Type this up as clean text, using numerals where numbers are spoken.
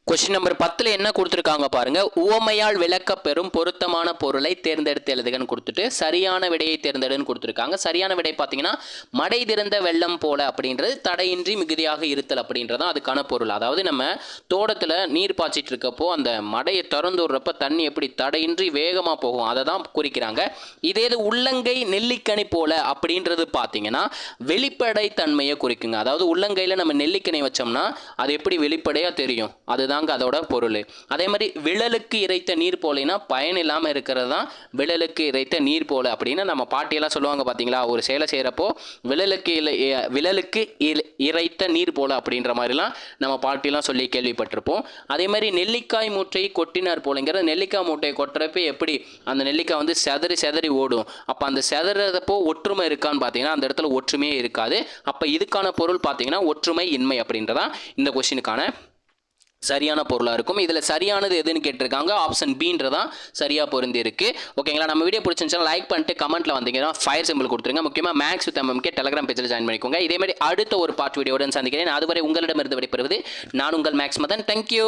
Question number 10 என்ன கொடுத்துருக்காங்க பாருங்க. உவமையால் விளக்க பெறும் பொருத்தமான பொருளை தேர்ந்தெடுத்து எழுதுகன்னு கொடுத்துட்டு சரியான விடையை தேர்ந்தெடுன்னு கொடுத்துருக்காங்க. சரியான விடை பார்த்தீங்கன்னா மடை திறந்த வெள்ளம் போல அப்படின்றது தடையின்றி மிகுதியாக இருத்தல் அப்படின்றது அதுக்கான பொருள். அதாவது நம்ம தோட்டத்தில் நீர் பாய்ச்சிட்டு இருக்கப்போ அந்த மடையை திறந்து விடுறப்ப தண்ணி எப்படி தடையின்றி வேகமாக போகும் அதை தான் குறிக்கிறாங்க. இதே இது உள்ளங்கை நெல்லிக்கனி போல அப்படின்றது பார்த்தீங்கன்னா வெளிப்படை தன்மையை குறிக்குங்க. அதாவது உள்ளங்கையில் நம்ம நெல்லிக்கனி வச்சோம்னா அது எப்படி வெளிப்படையாக தெரியும், அதுதான் அதோட பொருள். அதே மாதிரி விழலுக்கு இறைத்த நீர் போலினா பயன் இல்லாமல் இருக்கிறது தான் விழலுக்கு இறைத்த நீர் போல அப்படின்னு நம்ம பாட்டியெல்லாம் சொல்லுவாங்க பார்த்தீங்களா. ஒரு செயலை செய்கிறப்போ விழலுக்கு இறைத்த நீர் போல அப்படின்ற மாதிரிலாம் நம்ம பாட்டியெல்லாம் சொல்லி கேள்விப்பட்டிருப்போம். அதே மாதிரி நெல்லிக்காய் மூட்டையை கொட்டினார் போலங்கிற நெல்லிக்காய் மூட்டையை கொட்டுறப்ப எப்படி அந்த நெல்லிக்காய் வந்து செதறி செதறி ஓடும். அப்போ அந்த செதறப்போ ஒற்றுமை இருக்கான்னு பார்த்தீங்கன்னா அந்த இடத்துல ஒற்றுமையே இருக்காது. அப்போ இதுக்கான பொருள் பார்த்தீங்கன்னா ஒற்றுமை இன்மை அப்படின்றதான் இந்த கொஸ்டினுக்கான சரியான பொருளாக இருக்கும். இதில் சரியானது எதுன்னு கேட்டிருக்காங்க. ஆப்ஷன் பின்றதான் சரியாக பொருந்தி இருக்கு. ஓகேங்களா. நம்ம வீடியோ பிடிச்சிருந்துச்சுன்னா லைக் பண்ணிட்டு கமெண்ட்டில் வந்தீங்கன்னா ஃபயர் சிம்பிள் கொடுத்துருங்க. முக்கியமாக மேக்ஸ் வித் எம்எம்கே டெலிகிராம் பேஜில் ஜாயின் பண்ணிக்கோங்க. இதேமாதிரி அடுத்த ஒரு பார்ட் வீடியோடன் சந்திக்கிறேன். அதுவரை உங்களிடமிருந்து விடைபெறுவது நான் உங்கள் மேக்ஸ் மதன். தேங்க்யூ.